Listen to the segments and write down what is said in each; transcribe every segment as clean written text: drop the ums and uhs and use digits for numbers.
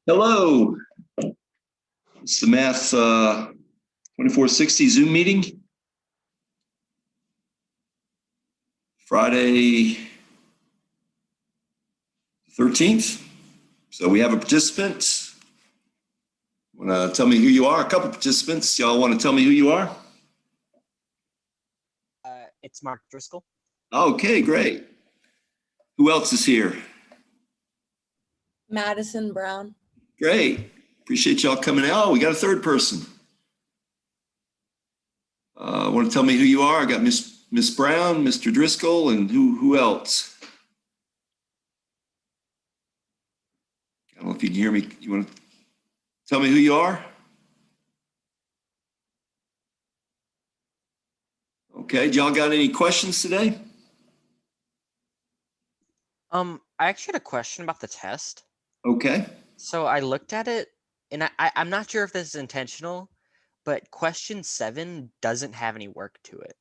Hello, it's the Math 2460 Zoom meeting. Friday 13th. So we have a participant. Want to tell me who you are? A couple participants. Y'all want to tell me who you are? It's Mark Driscoll. Okay, great. Who else is here? Madison Brown. Great. Appreciate y'all coming out. Oh, we got a third person. Want to tell me who you are? I got Miss Brown, Mr. Driscoll, and who else? I don't know if you can hear me. You want to tell me who you are? Okay, y'all got any questions today? I actually had a question about the test. Okay. So I looked at it, and I'm not sure if this is intentional, but question 7 doesn't have any work to it.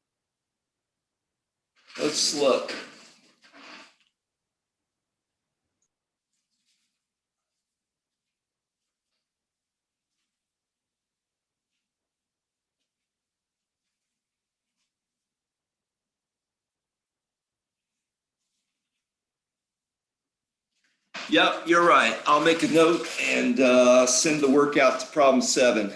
Let's look. Yep, you're right. I'll make a note and send the work out to problem 7.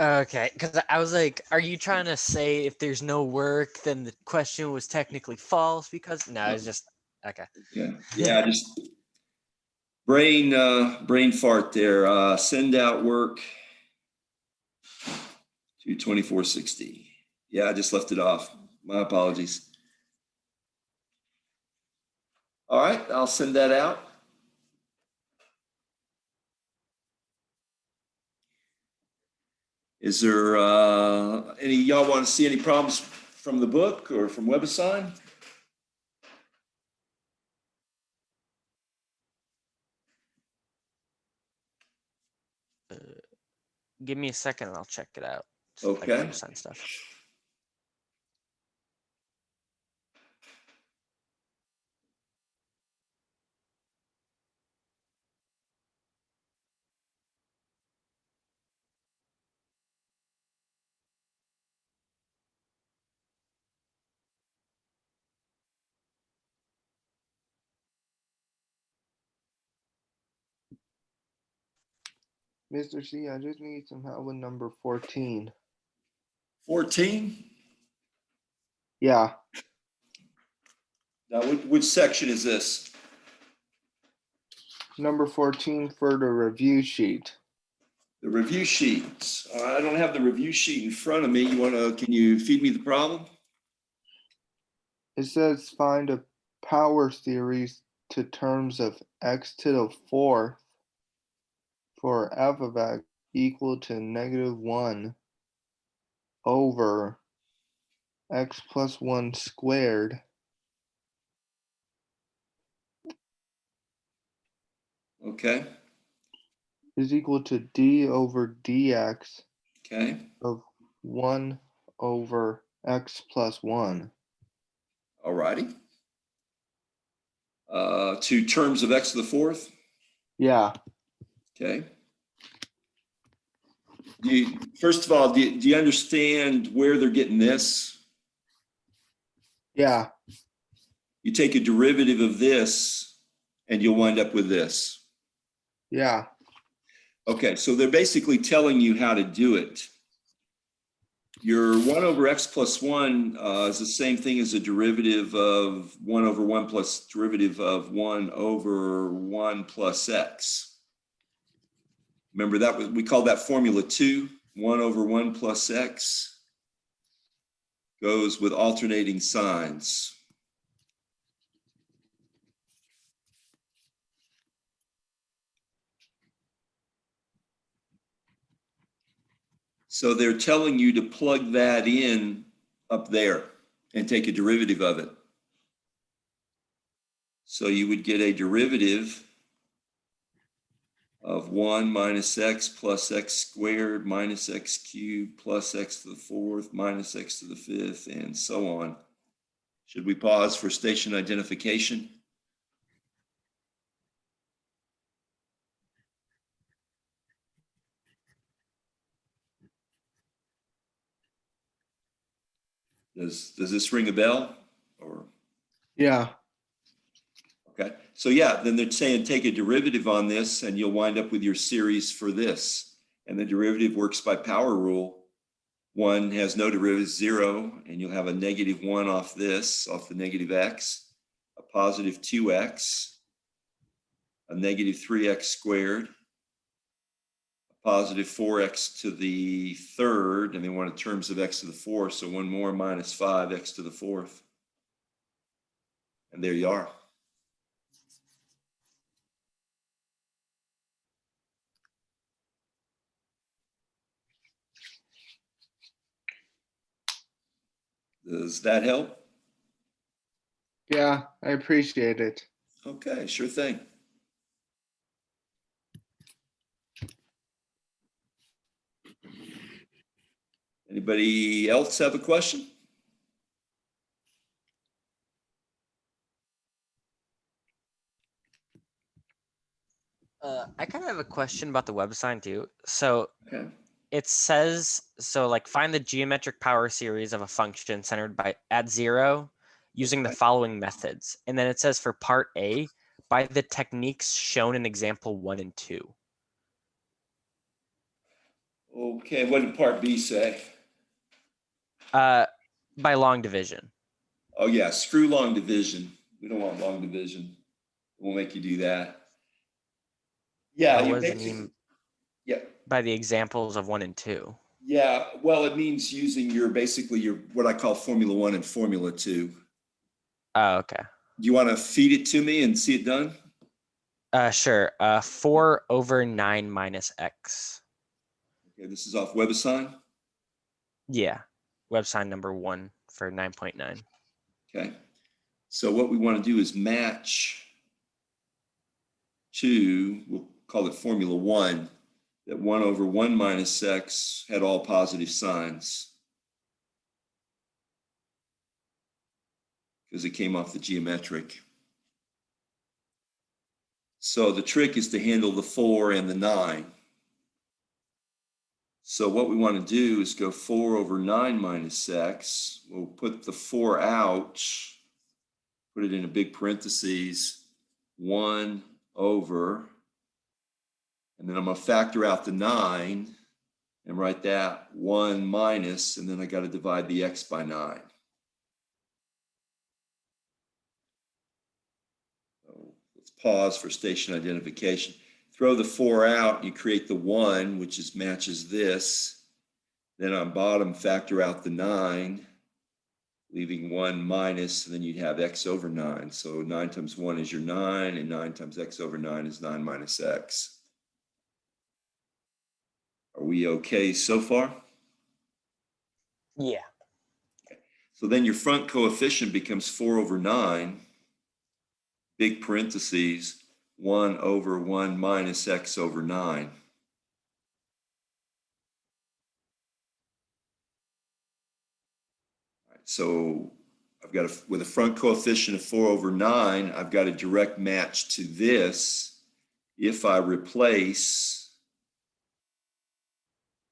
Okay, because I was like, are you trying to say if there's no work, then the question was technically false? Because no, it's just okay. Yeah, just brain fart there. Send out work to 2460. Yeah, I just left it off. My apologies. All right, I'll send that out. Is there any y'all want to see any problems from the book or from WebAssign? Give me a second and I'll check it out. Okay. Like WebAssign stuff. Mr. C, I just need some help with number 14. 14? Yeah, Now, which section is this? number 14 for the review sheet. The review sheet. I don't have the review sheet in front of me. Can you feed me the problem? It says find a power series to terms of x to the 4th for f of x equal to -1 over x plus 1 squared Okay. is equal to d over dx Okay. of 1 over x plus 1. All righty. To terms of x to the 4th. Yeah, Okay. First of all, do you understand where they're getting this? yeah, You take a derivative of this and you'll wind up with this. yeah, Okay, so they're basically telling you how to do it. Your 1 over x plus 1 is the same thing as a derivative of 1 over 1 plus derivative of 1 over 1 plus x. Remember that we call that formula 2. 1 over 1 plus x goes with alternating signs. So they're telling you to plug that in up there and take a derivative of it. So you would get a derivative of 1 minus x plus x squared minus x cubed plus x to the 4th minus x to the 5th and so on. Should we pause for station identification? Does this ring a bell? Or, Yeah. okay, so yeah, then they're saying take a derivative on this and you'll wind up with your series for this. And the derivative works by power rule. One has no derivative, 0, and you'll have a -1 off this, off the negative x, a positive 2x, a -3x squared, a positive 4x to the third, and they want it in terms of x to the fourth, so one more minus 5x to the fourth. And there you are. Does that help? Yeah, I appreciate it. Okay, sure thing. Anybody else have a question? I kind of have a question about the web sign too. So Okay. it says, so like find the geometric power series of a function centered by at 0 using the Okay. following methods. And then it says for part A, by the techniques shown in example 1 and 2. Okay, what did part B say? By long division. Oh yeah, screw long division. We don't want long division. We'll make you do that. Yeah, But you what does it basically, mean yeah, by the examples of 1 and 2? yeah. Well, it means using your basically your what I call Formula 1 and Formula 2. Do Oh, okay. you want to feed it to me and see it done? Sure. 4 over 9 minus x. Okay, this is off WebAssign. Yeah. Web sign number 1 for 9.9. Okay. So what we want to do is match to, we'll call it Formula 1, that 1 over 1 minus x had all positive signs because it came off the geometric. So the trick is to handle the 4 and the 9. So what we want to do is go 4 over 9 minus x. We'll put the 4 out, put it in a big parentheses, 1 over, and then I'm going to factor out the 9 and write that 1 minus, and then I got to divide the x by 9. So let's pause for station identification. Throw the 4 out, you create the 1, which is matches this. Then on bottom, factor out the 9, leaving 1 minus, and then you'd have x over 9. So 9 times 1 is your 9, and 9 times x over 9 is 9 minus x. Are we okay so far? Yeah. So then your front coefficient becomes 4 over 9, big parentheses, 1 over 1 minus x over 9. So I've got with a front coefficient of 4 over 9, I've got a direct match to this if I replace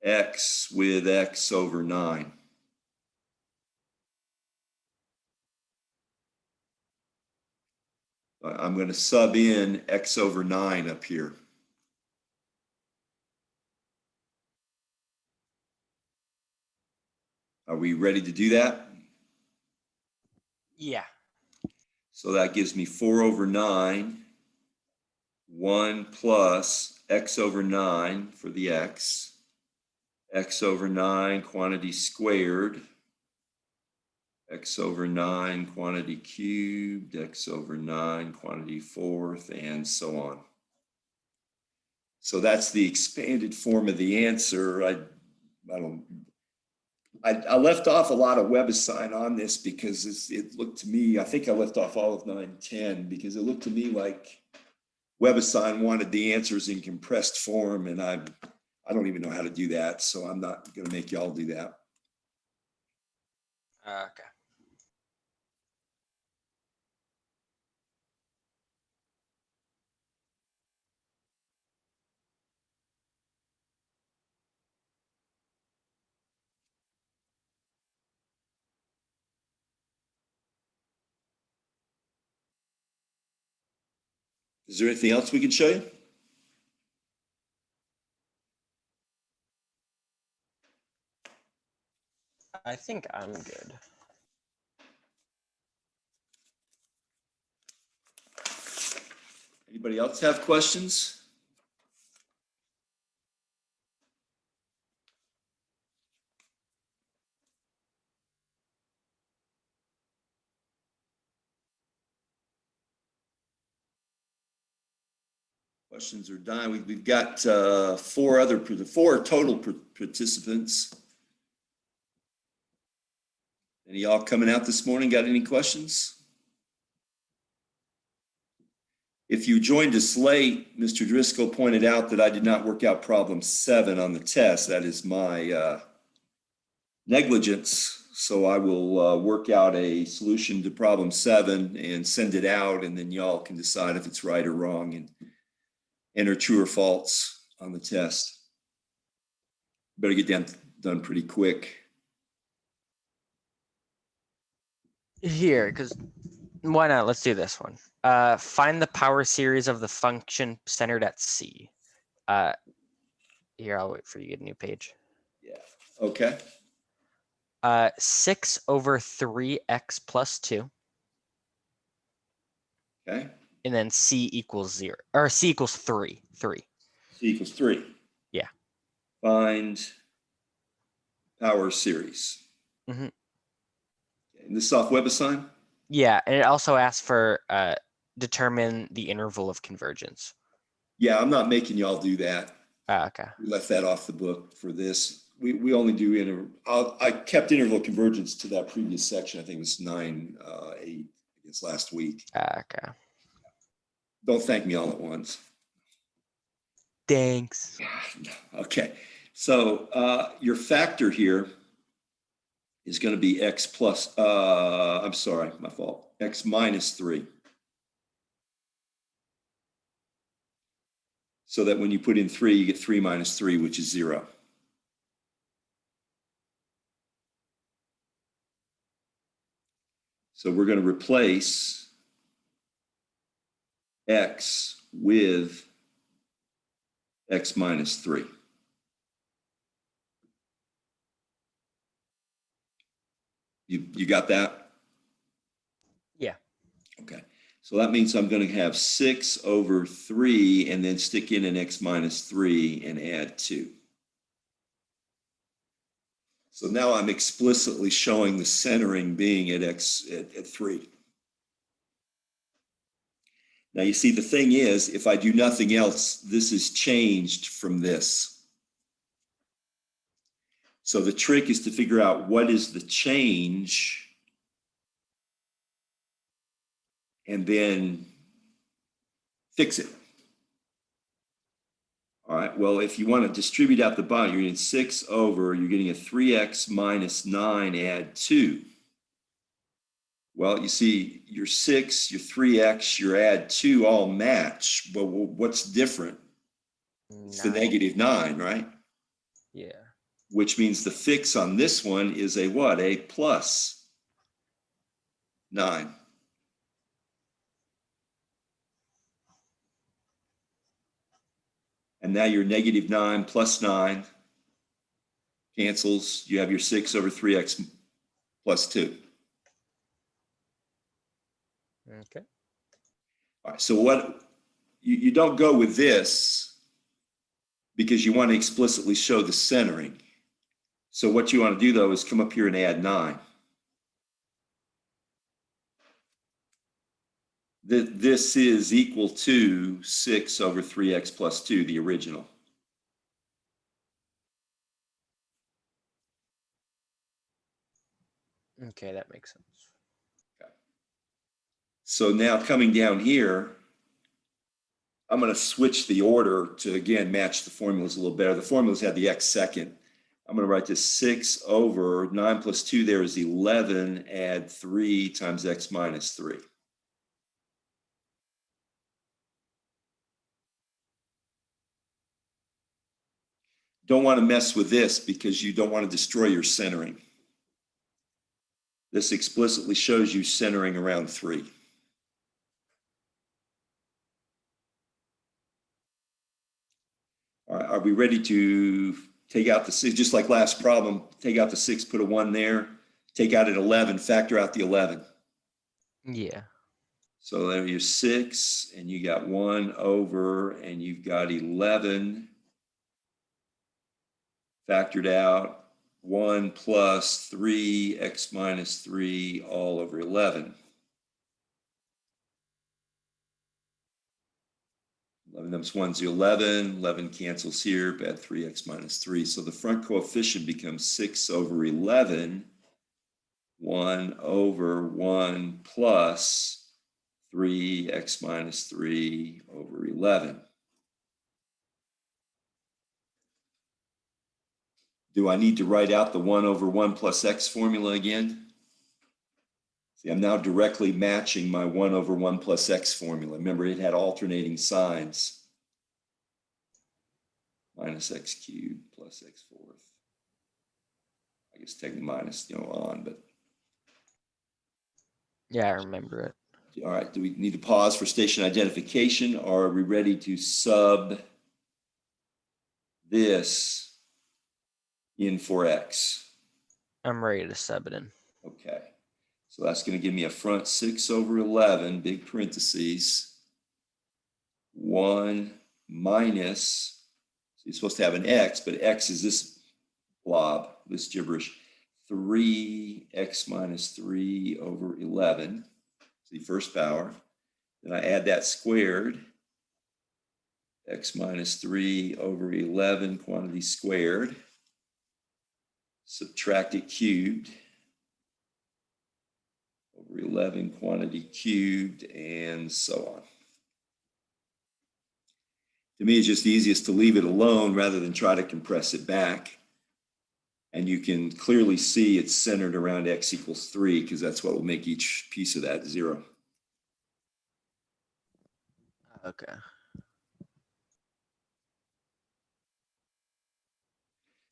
x with x over 9. I'm going to sub in x over 9 up here. Are we ready to do that? Yeah. So that gives me 4 over 9, 1 plus x over 9 for the x over 9 quantity squared, x over 9 quantity cubed, x over 9 quantity fourth, and so on. So that's the expanded form of the answer. I left off a lot of WebAssign on this because it looked to me, I think I left off all of 9-10 because it looked to me like WebAssign wanted the answers in compressed form, and I don't even know how to do that, so I'm not going to make y'all do that. Okay. Is there anything else we can show you? I think I'm good. Anybody else have questions? Questions are dying. We've got four total participants. Any y'all coming out this morning? Got any questions? If you joined us late, Mr. Driscoll pointed out that I did not work out problem 7 on the test. That is my negligence. So I will work out a solution to problem 7 and send it out, and then y'all can decide if it's right or wrong and enter true or false on the test. Better get done pretty quick. Here, because why not? Let's do this one. Find the power series of the function centered at C. Here, I'll wait for you to get a new page. Yeah. Okay. 6 over 3x plus 2. Okay. And then C equals 0, or C equals 3. 3. C equals 3. Yeah. Find power series. Mm-hmm. And this is off WebAssign? Yeah, and it also asks for determine the interval of convergence. Yeah, I'm not making y'all do that. Okay. We left that off the book for this. We only do I kept interval convergence to that previous section. I think it was 9, 8, I guess last week. Okay. Don't thank me all at once. Thanks. Okay, so your factor here is going to be x plus, I'm sorry, my fault, x minus 3. So that when you put in 3, you get 3 minus 3, which is 0. So we're going to replace x with x minus 3. You got that? Yeah. Okay. So that means I'm going to have 6 over 3 and then stick in an x minus 3 and add 2. So now I'm explicitly showing the centering being at x at 3. Now you see, the thing is, if I do nothing else, this is changed from this. So the trick is to figure out what is the change and then fix it. All right, well, if you want to distribute out the bottom, you're getting 6 over, you're getting a 3x minus 9 add 2. Well, you see, your 6, your 3x, your add 2 all match, but what's different? It's the negative 9, right? Yeah. Which means the fix on this one is a what? A plus 9. And now your negative 9 plus 9 cancels. You have your 6 over 3x plus 2. Okay. All right, so what you don't go with this because you want to explicitly show the centering. So what you want to do, though, is come up here and add 9. This is equal to 6 over 3x plus 2, the original. Okay, that makes sense. Okay. So now coming down here, I'm going to switch the order to, again, match the formulas a little better. The formulas had the x second. I'm going to write this 6 over 9 plus 2 there is 11, add 3 times x minus 3. Don't want to mess with this because you don't want to destroy your centering. This explicitly shows you centering around 3. All right, are we ready to take out the 6, just like last problem, take out the 6, put a 1 there, take out an 11, factor out the 11. Yeah. So there you're 6, and you got 1 over, and you've got 11 factored out, 1 plus 3x minus 3 all over 11. 11 times 1 is 11. 11 cancels here, add 3x minus 3. So the front coefficient becomes 6 over 11, 1 over 1 plus 3x minus 3 over 11. Do I need to write out the 1 over 1 plus x formula again? See, I'm now directly matching my 1 over 1 plus x formula. Remember, it had alternating signs. Minus x cubed plus x fourth. I guess technically minus, on, but. Yeah, I remember it. All right, do we need to pause for station identification, or are we ready to sub this in for x? I'm ready to sub it in. Okay, so that's going to give me a front 6 over 11, big parentheses, 1 minus, so you're supposed to have an x, but x is this blob, this gibberish, 3x minus 3 over 11, the first power. Then I add that squared, x minus 3 over 11 quantity squared, subtract it cubed, over 11 quantity cubed, and so on. To me, it's just easiest to leave it alone rather than try to compress it back. And you can clearly see it's centered around x equals 3 because that's what will make each piece of that 0. Okay.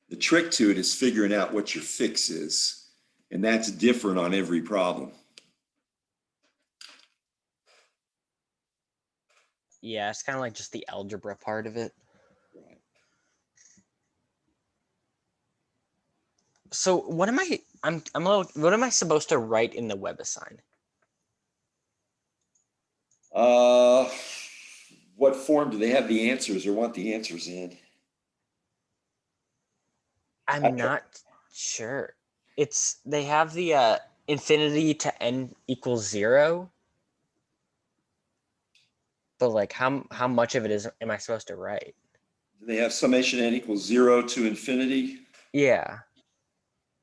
The trick to it is figuring out what your fix is, and that's different on every problem. Yeah, it's kind of like just the algebra part of it. Right. So what am I'm a little, what am I supposed to write in the WebAssign? What form do they have the answers or want the answers in? I'm not sure. They have the infinity to n equals 0. But like how much of it am I supposed to write? Do they have summation n equals 0 to infinity? Yeah.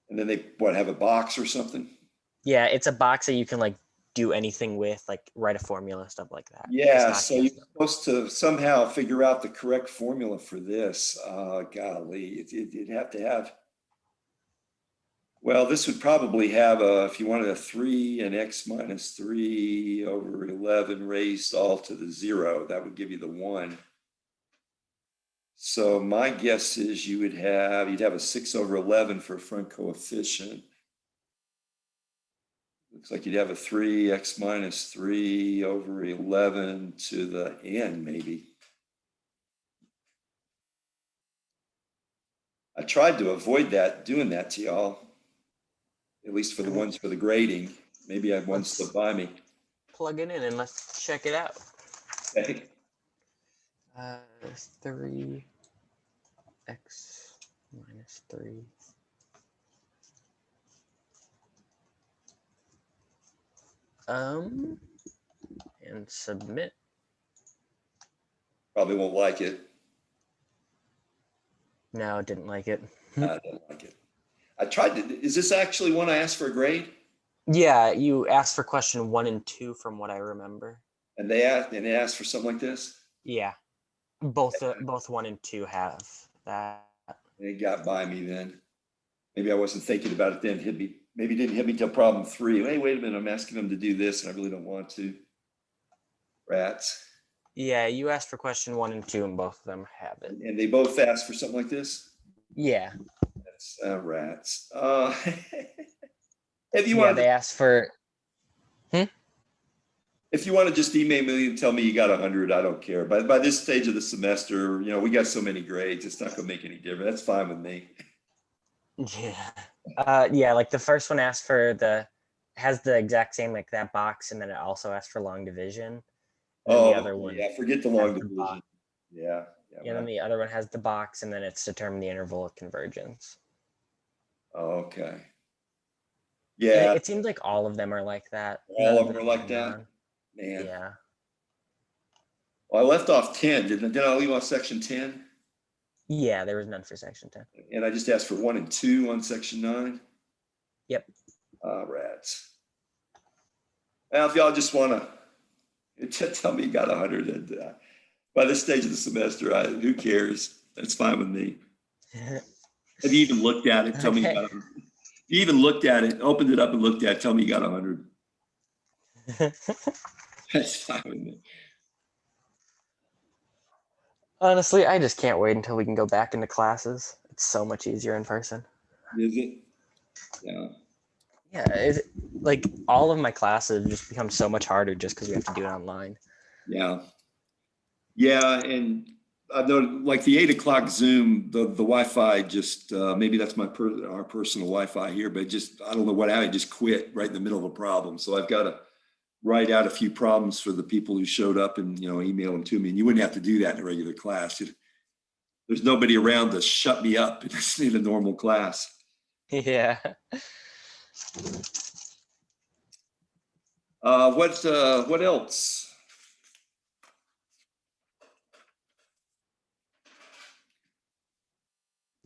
And then they have a box or something? Yeah, it's a box that you can like do anything with, like write a formula, stuff like that. Yeah, so you're supposed to somehow figure out the correct formula for this. Golly, it'd have to have. Well, this would probably have if you wanted a 3 and x minus 3 over 11 raised all to the 0, that would give you the 1. So my guess is you'd have a 6 over 11 for front coefficient. Looks like you'd have a 3x minus 3 over 11 to the n, maybe. I tried to avoid doing that to y'all, at least for the ones for the grading. Maybe I had one slip by me. Plug it in and let's check it out. Okay. 3x minus 3. And submit. Probably won't like it. No, didn't like it. I don't like it. I tried to. Is this actually one I asked for a grade? Yeah, you asked for question 1 and 2 from what I remember. And they asked for something like this? Yeah. Both 1 and 2 have that. It got by me then. Maybe I wasn't thinking about it then. Maybe it didn't hit me till problem 3. Hey, wait a minute, I'm asking them to do this and I really don't want to. Rats. Yeah, you asked for question 1 and 2 and both of them have it. And they both asked for something like this? Yeah. That's rats. If you Yeah, wanted they asked for. If If you want to just email me and tell me you got 100, I don't care. By this stage of the semester, we got so many grades, it's not gonna make any difference. That's fine with me. Yeah. Yeah, like the first one has the exact same like that box, and then it also asks for long division. And then the other one Yeah, forget the has long the division. box. Yeah. Yeah, then the other one has the box, and then it's determine the interval of convergence. Okay. And Yeah, it seems like all of them are like that. all None of them are have like none. that? Man. Yeah. Well, I left off 10, didn't I leave off section 10? Yeah, there was none for section 10. And I just asked for 1 and 2 on section 9? Yep. Rats. Well, if y'all just want to tell me you got 100, and by this stage of the semester, who cares? That's fine with me. Have you even looked at it? Tell me you Okay. got 100. You even looked at it, opened it up and looked at it, tell me you got 100. That's fine with me. Honestly, I just can't wait until we can go back into classes. It's so much easier in person. Is it? Yeah. Yeah, like all of my classes just become so much harder just because we have to do it online. Yeah. Yeah, and I know like the 8 o'clock Zoom, the Wi-Fi just maybe that's our personal Wi-Fi here, but just I don't know what happened, it just quit right in the middle of a problem. So I've got to write out a few problems for the people who showed up and email them to me. And you wouldn't have to do that in a regular class. There's nobody around to shut me up in a normal class. Yeah. What else?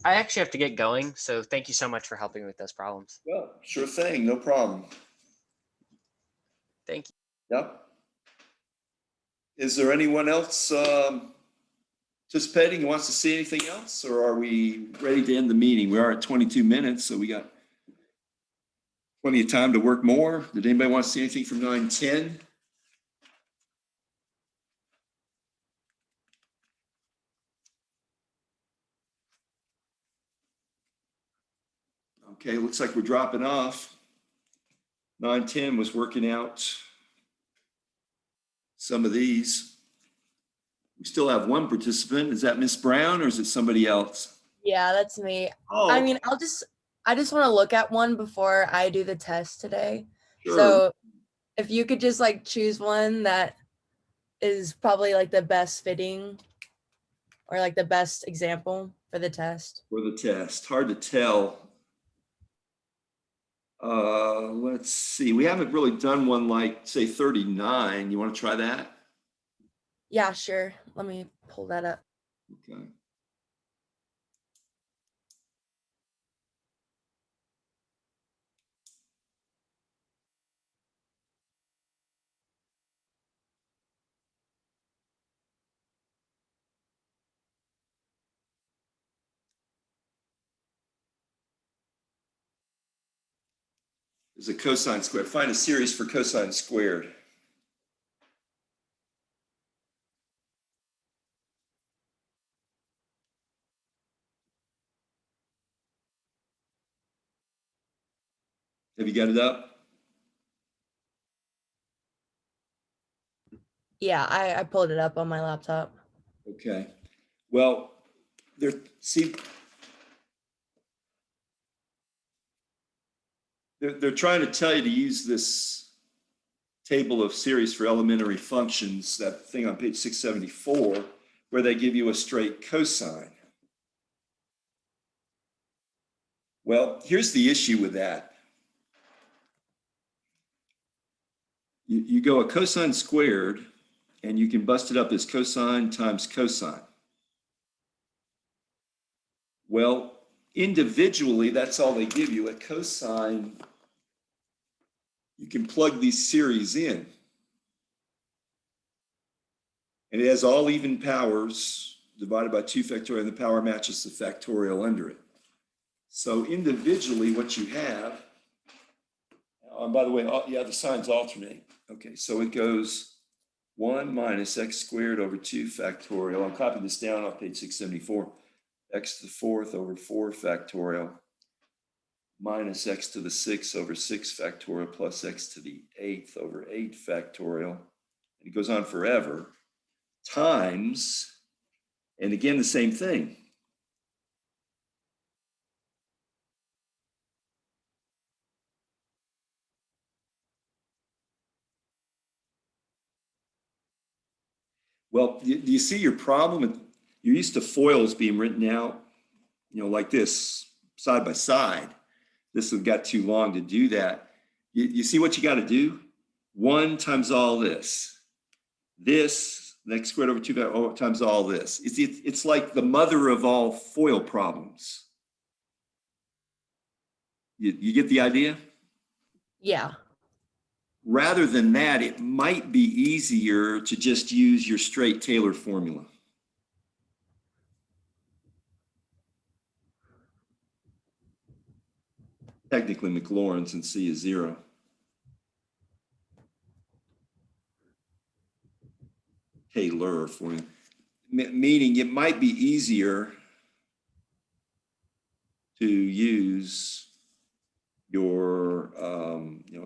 I actually have to get going, so thank you so much for helping with those problems. Well, sure thing, no problem. Thank you. Yep. Is there anyone else participating who wants to see anything else, or are we ready to end the meeting? We are at 22 minutes, so we got plenty of time to work more. Did anybody want to see anything from 9:10? Okay, looks like we're dropping off. 9:10 was working out some of these. We still have one participant. Is that Miss Brown or is it somebody else? Yeah, that's me. Oh, I mean, I just want to look at one before I do the test today. sure. So if you could just like choose one that is probably like the best fitting or like the best example for the test. For the test, hard to tell. Let's see. We haven't really done one like say 39. You want to try that? Yeah, sure. Let me pull that up. Okay. There's a cosine squared. Find a series for cosine squared. Have you got it up? Yeah, I pulled it up on my laptop. Okay. Well, they're trying to tell you to use this table of series for elementary functions, that thing on page 674, where they give you a straight cosine. Well, here's the issue with that. You go a cosine squared, and you can bust it up as cosine times cosine. Well, individually, that's all they give you. A cosine, you can plug these series in. And it has all even powers divided by 2 factorial, and the power matches the factorial under it. So individually, what you have, and by the way, yeah, the signs alternate. Okay, so it goes 1 minus x squared over 2 factorial. I'm copying this down off page 674. X to the 4th over 4 factorial minus x to the 6th over 6 factorial plus x to the 8th over 8 factorial it goes on forever, times, and again, the same thing. Well, do you see your problem? You're used to FOILs being written out, like this, side by side. This has got too long to do that. You see what you got to do? 1 times all this. This, x squared over 2 times all this. It's like the mother of all FOIL problems. You get the idea? Yeah. Rather than that, it might be easier to just use your straight Taylor formula. Technically, Maclaurin's and C is 0. Taylor formula, meaning it might be easier to use your,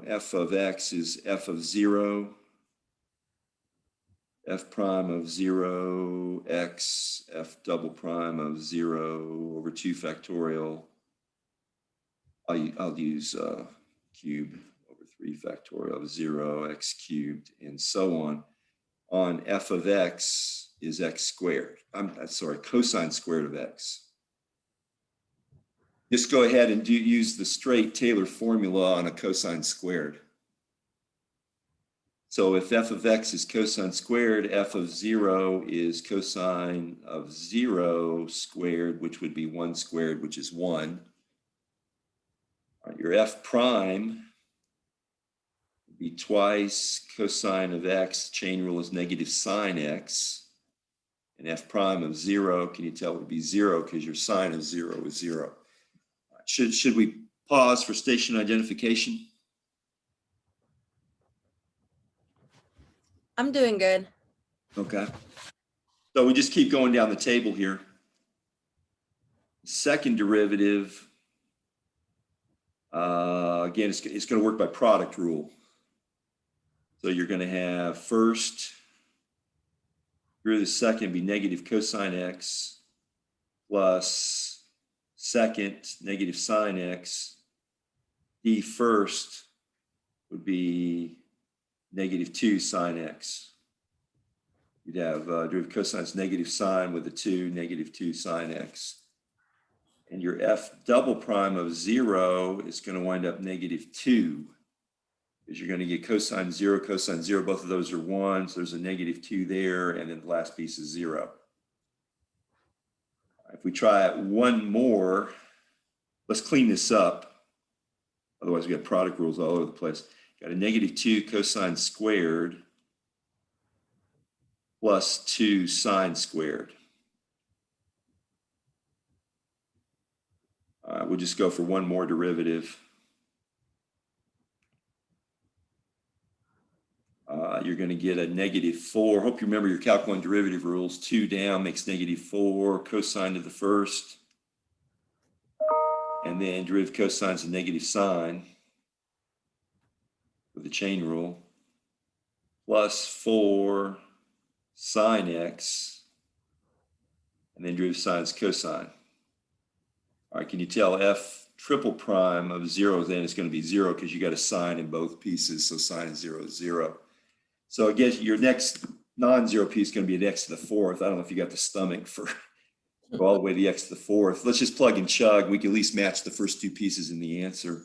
f of x is f of 0, f prime of 0, x, f double prime of 0 over 2 factorial. I'll use cube over 3 factorial of 0, x cubed, and so on f of x is x squared. I'm sorry, cosine squared of x. Just go ahead and use the straight Taylor formula on a cosine squared. So if f of x is cosine squared, f of 0 is cosine of 0 squared, which would be 1 squared, which is 1. All right, your f prime would be twice cosine of x. Chain rule is negative sine x. And f prime of 0, can you tell, would be 0 because your sine of 0 is 0. Should we pause for station identification? I'm doing good. Okay. So we just keep going down the table here. Second derivative, again, it's going to work by product rule. So you're going to have first, through the second be negative cosine x plus second negative sine x. D first would be negative 2 sine x. You'd have derivative cosine's negative sine with a 2, negative 2 sine x. And your f double prime of 0 is going to wind up negative 2, because you're going to get cosine 0, both of those are 1, so there's a negative 2 there, and then the last piece is 0. If we try it one more, let's clean this up. Otherwise, we got product rules all over the place. Got a negative 2 cosine squared plus 2 sine squared. We'll just go for one more derivative. You're going to get a negative 4. Hope you remember your Calc 1 derivative rules. 2 down makes negative 4, cosine to the first. And then derivative cosine is a negative sine with the chain rule. Plus 4 sine x. And then derivative sine is cosine. All right, can you tell f triple prime of 0 then is going to be 0 because you got a sine in both pieces. So sine of 0 is 0. So again, your next non-zero piece is going to be an x to the 4th. I don't know if you got the stomach for go all the way to the x to the 4th. Let's just plug and chug. We can at least match the first 2 pieces in the answer.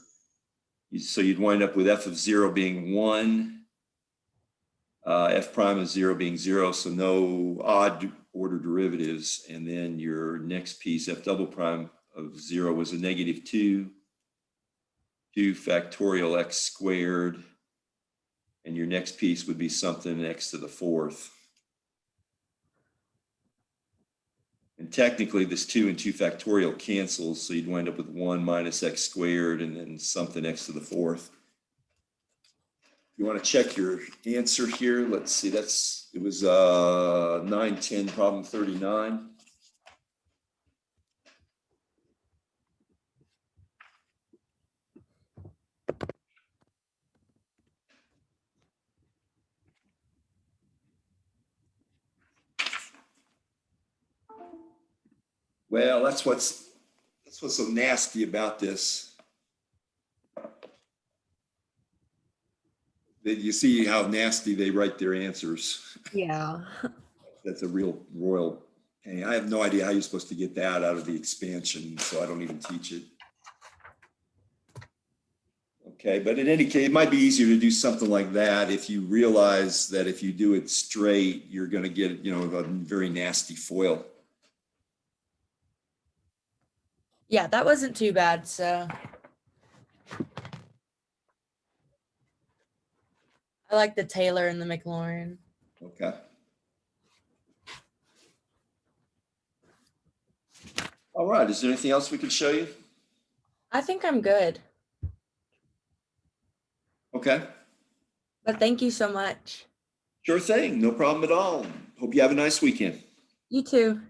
So you'd wind up with f of 0 being 1, f prime of 0 being 0, so no odd order derivatives. And then your next piece, f double prime of 0 was a negative 2 factorial x squared. And your next piece would be something x to the 4th. And technically this 2 and 2 factorial cancels, so you'd wind up with 1 minus x squared and then something x to the 4th. You want to check your answer here? Let's see, it was 9-10, problem 39. Well, that's what's so nasty about this. That you see how nasty they write their answers. Yeah. That's a real royal pain. I have no idea how you're supposed to get that out of the expansion, so I don't even teach it. Okay, but in any case, it might be easier to do something like that if you realize that if you do it straight, you're going to get, you know, a very nasty foil. Yeah, that wasn't too bad. So I like the Taylor and the McLaurin. Okay. All right. Is there anything else we could show you? I think I'm good, Okay. but thank you so much. Sure thing. No problem at all. Hope you have a nice weekend. You too.